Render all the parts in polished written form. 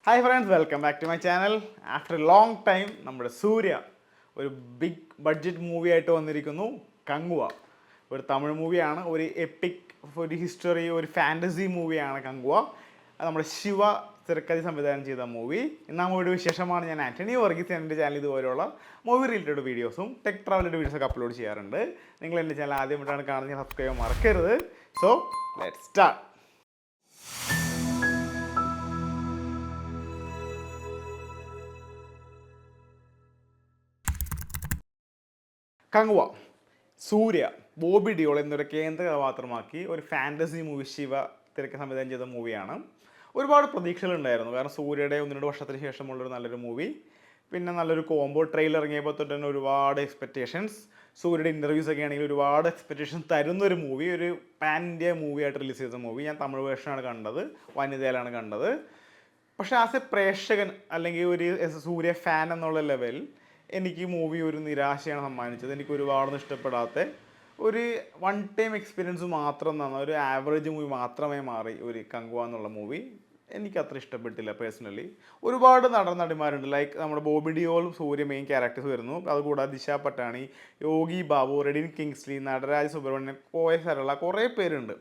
Hi friends, welcome back to my channel. After a long time നമ്മുടെ സൂര്യ ഒരു big budget movie ആയിട്ട് വന്നിരിക്കുന്നു. കങ്കുവ ഒരു തമിഴ് മൂവിയാണ്, ഒരു എപ്പിക്, ഒരു ഹിസ്റ്ററി, ഒരു ഫാൻറ്റസി മൂവിയാണ് കങ്കുവ. നമ്മുടെ ശിവ തിരക്കഥി സംവിധാനം ചെയ്ത മൂവി. ഇന്ന് മൂവിയുടെ വിശേഷമാണ്. ഞാൻ ആൻ്റണി വർഗീസ്. എൻ്റെ ചാനൽ ഇതുപോലെയുള്ള മൂവി റിലേറ്റഡ് വീഡിയോസും ടെക് ട്രാവലിൻ്റെ വീഡിയോസൊക്കെ അപ്ലോഡ് ചെയ്യാറുണ്ട്. നിങ്ങൾ എൻ്റെ ചാനൽ ആദ്യമായിട്ടാണ് കാണുന്നത്, സബ്സ്ക്രൈബ് ചെയ്യാൻ മറക്കരുത്. So let's start. Kanguva Suriya Bobby Deol എന്നൊരു കേന്ദ്ര കഥാപാത്രമാക്കി ഒരു ഫാൻറ്റസി മൂവി ശിവ തിരക്ക് സംവിധാനം ചെയ്ത മൂവിയാണ്. ഒരുപാട് പ്രതീക്ഷകളുണ്ടായിരുന്നു, കാരണം സൂര്യയുടെ 1-2 വർഷത്തിന് ശേഷമുള്ളൊരു നല്ലൊരു മൂവി, പിന്നെ നല്ലൊരു കോംബോ. ട്രെയിലർ ഇറങ്ങിയപ്പോൾ തൊട്ട് തന്നെ ഒരുപാട് എക്സ്പെക്റ്റേഷൻസ്, സൂര്യയുടെ ഇൻ്റർവ്യൂസ് ഒക്കെ ആണെങ്കിൽ ഒരുപാട് എക്സ്പെക്റ്റേഷൻസ് തരുന്നൊരു മൂവി, ഒരു പാൻ ഇന്ത്യ മൂവി ആയിട്ട് റിലീസ് ചെയ്ത മൂവി. ഞാൻ തമിഴ് വേർഷനാണ് കണ്ടത്, വനിതയിലാണ് കണ്ടത്. പക്ഷേ ആസ് എ പ്രേക്ഷകൻ അല്ലെങ്കിൽ ഒരു സൂര്യ ഫാൻ എന്നുള്ള ലെവൽ എനിക്ക് മൂവി ഒരു നിരാശയാണ് സമ്മാനിച്ചത്. എനിക്ക് ഒരുപാടൊന്നും ഇഷ്ടപ്പെടാത്ത ഒരു വൺ ടൈം എക്സ്പീരിയൻസ് മാത്രം തന്ന ഒരു ആവറേജ് മൂവി മാത്രമേ മാറി ഒരു കങ്കുവ എന്നുള്ള മൂവി. എനിക്ക് അത്ര ഇഷ്ടപ്പെട്ടില്ല പേഴ്സണലി. ഒരുപാട് നടിമാരുണ്ട്, ലൈക്ക് നമ്മുടെ ബോബി ഡിയോളും സൂര്യ മെയിൻ ക്യാരക്ടേഴ്സ് വരുന്നു. അതുകൂടാതെ ദിശ പട്ടാണി, യോഗി ബാബു, റെഡിൻ കിങ്സ്ലി, നടരാജ് സുബ്രഹ്മണ്യൻ, കോയ സരള, കുറേ പേരുണ്ട്.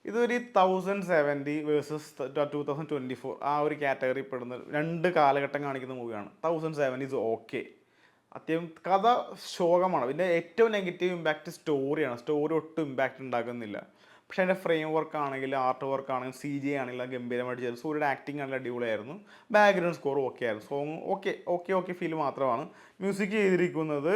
ഇതൊരു 1070 വേഴ്സസ് 2024 ആ ഒരു കാറ്റഗറി പെടുന്ന രണ്ട് കാലഘട്ടം കാണിക്കുന്ന മൂവിയാണ്. 1070 ഈസ് ഓക്കെ. അത്യാവശ്യം കഥ ശോകമാണ്. പിന്നെ ഏറ്റവും നെഗറ്റീവ് ഇമ്പാക്റ്റ് സ്റ്റോറിയാണ്. സ്റ്റോറി ഒട്ടും ഇമ്പാക്റ്റ് ഉണ്ടാക്കുന്നില്ല. പക്ഷേ അതിൻ്റെ ഫ്രെയിം വർക്ക് ആണെങ്കിലും ആർട്ട് വർക്ക് ആണെങ്കിലും CG ആണെങ്കിലും ഗംഭീരമായിട്ട് ചെയ്തു. സൂര്യയുടെ ആക്ടിങ് നല്ല അടിപൊളിയായിരുന്നു. ബാക്ക്ഗ്രൗണ്ട് സ്കോർ ഓക്കെ ആയിരുന്നു. സോങ് ഓക്കെ ഫീൽ മാത്രമാണ്. മ്യൂസിക് ചെയ്തിരിക്കുന്നത്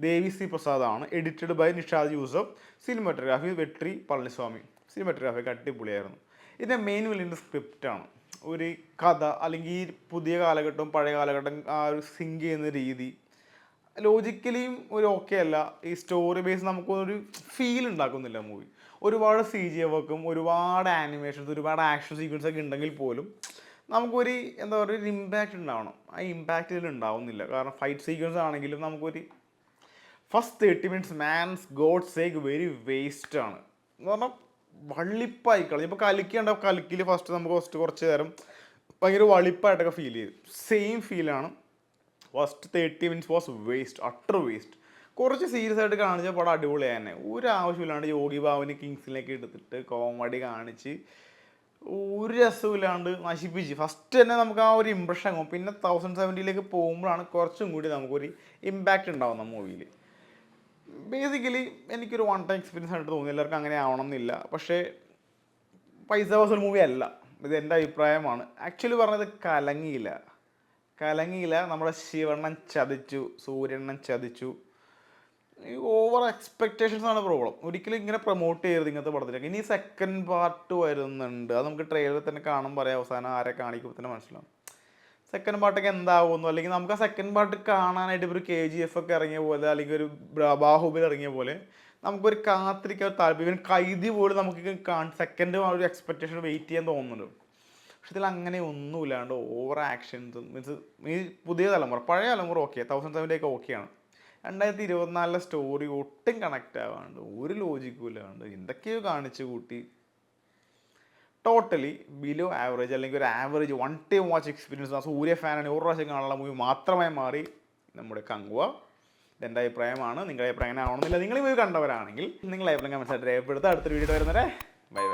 ദേവി സി പ്രസാദാണ്. Edited by Nishad Yusuf. Cinematography Vetri Palaniswamy. സിനിമാറ്റോഗ്രാഫിക്ക് അടിപൊളിയായിരുന്നു. ഇതിൻ്റെ മെയിൻ വില്ലിൻ്റെ സ്ക്രിപ്റ്റാണ്. ഒരു കഥ അല്ലെങ്കിൽ ഈ പുതിയ കാലഘട്ടവും പഴയ കാലഘട്ടം ആ ഒരു സിങ്ക് ചെയ്യുന്ന രീതി ലോജിക്കലിയും ഒരു ഓക്കെ അല്ല. ഈ സ്റ്റോറി ബേസ് നമുക്കൊരു ഫീൽ ഉണ്ടാക്കുന്നില്ല മൂവി. ഒരുപാട് CG വർക്കും ഒരുപാട് ആനിമേഷൻസ്, ഒരുപാട് ആക്ഷൻ സീക്വൻസ് ഒക്കെ ഉണ്ടെങ്കിൽ പോലും നമുക്കൊരു എന്താ പറയുക, ഒരു ഇമ്പാക്റ്റ് ഉണ്ടാവണം. ആ ഇമ്പാക്റ്റ് ഇതിൽ ഉണ്ടാവുന്നില്ല. കാരണം ഫൈറ്റ് സീക്വൻസ് ആണെങ്കിലും നമുക്കൊരു first 30 minutes man's God sake very waste ആണ് എന്ന് പറഞ്ഞാൽ വള്ളിപ്പായി കളി. ഇപ്പോൾ കലിക്കിൽ ഫസ്റ്റ് കുറച്ച് നേരം ഭയങ്കര വളിപ്പായിട്ടൊക്കെ ഫീൽ ചെയ്തു. സെയിം ഫീലാണ്. First 30 minutes was waste, utter waste. കുറച്ച് സീരിയസ് ആയിട്ട് കാണിച്ച പടം അടിപൊളിയായി തന്നെ. ഒരു ആവശ്യമില്ലാണ്ട് യോഗി ബാബുവിനെ കിങ്സിലേക്ക് എടുത്തിട്ട് കോമഡി കാണിച്ച് ഒരു രസമില്ലാണ്ട് നശിപ്പിച്ച് ഫസ്റ്റ് തന്നെ നമുക്ക് ആ ഒരു ഇമ്പ്രഷൻ ആകും. പിന്നെ 1070 പോകുമ്പോഴാണ് കുറച്ചും കൂടി നമുക്കൊരു ഇമ്പാക്റ്റ് ഉണ്ടാവുന്ന മൂവിയിൽ. ബേസിക്കലി എനിക്കൊരു വൺ ടൈം എക്സ്പീരിയൻസ് ആയിട്ട് തോന്നി. എല്ലാവർക്കും അങ്ങനെ ആവണം എന്നില്ല. പക്ഷേ പൈസ വസൂൽ മൂവി അല്ല, ഇത് എൻ്റെ അഭിപ്രായമാണ്. ആക്ച്വലി പറഞ്ഞത് കലങ്ങിയില്ല. നമ്മുടെ ശിവണ്ണൻ ചതിച്ചു, സൂര്യണ്ണൻ ചതിച്ചു. ഈ ഓവർ എക്സ്പെക്റ്റേഷൻസ് ആണ് പ്രോബ്ലം. ഒരിക്കലും ഇങ്ങനെ പ്രൊമോട്ട് ചെയ്യരുത് ഇങ്ങനത്തെ പടത്തിലേക്ക്. ഇനി സെക്കൻഡ് പാർട്ട് വരുന്നുണ്ട്, അത് നമുക്ക് ട്രെയിലറിൽ തന്നെ കാണാൻ പറയാം. അവസാനം ആരെ കാണിക്കുമ്പോൾ തന്നെ മനസ്സിലാവും സെക്കൻഡ് പാർട്ടൊക്കെ എന്താവുന്നു. അല്ലെങ്കിൽ നമുക്ക് ആ സെക്കൻഡ് പാർട്ട് കാണാനായിട്ട് ഇപ്പോൾ ഒരു KGF ഒക്കെ ഇറങ്ങിയ പോലെ, അല്ലെങ്കിൽ ഒരു ബാഹുബലി ഇറങ്ങിയ പോലെ നമുക്കൊരു കാത്തിരിക്കാൻ താല്പര്യം. കൈദി പോലും നമുക്ക് സെക്കൻഡ് ഒരു എക്സ്പെക്റ്റേഷൻ വെയിറ്റ് ചെയ്യാൻ തോന്നുന്നുണ്ട്. പക്ഷെ ഇതിൽ അങ്ങനെ ഒന്നുമില്ലാണ്ട് ഓവർ ആക്ഷൻസും മീൻസ് ഈ പുതിയ തലമുറ, പഴയ തലമുറ ഓക്കെ, 1070 ഓക്കെയാണ്. 2024 സ്റ്റോറി ഒട്ടും കണക്റ്റ് ആവാണ്ട് ഒരു ലോജിക്കും ഇല്ലാണ്ട് എന്തൊക്കെയോ കാണിച്ചു കൂട്ടി ടോട്ടലി ബിലോ ആവറേജ്, അല്ലെങ്കിൽ ഒരു average one time watch experience. ആ സൂര്യ ഫാനാണ് ഒരു പ്രാവശ്യം കാണാനുള്ള മൂവി മാത്രമായി മാറി നമ്മുടെ കങ്കുവ. ഇതെൻ്റെ അഭിപ്രായമാണ്. നിങ്ങളുടെ അഭിപ്രായം അങ്ങനെ ആവണമെന്നില്ല. നിങ്ങൾ ഈ മൂവി കണ്ടവരാണെങ്കിൽ നിങ്ങളുടെ അഭിപ്രായം കമൻസ് ആയിട്ട് രേഖപ്പെടുത്തുക. അടുത്തൊരു വീഡിയോ വരുന്നവരെ ബൈ.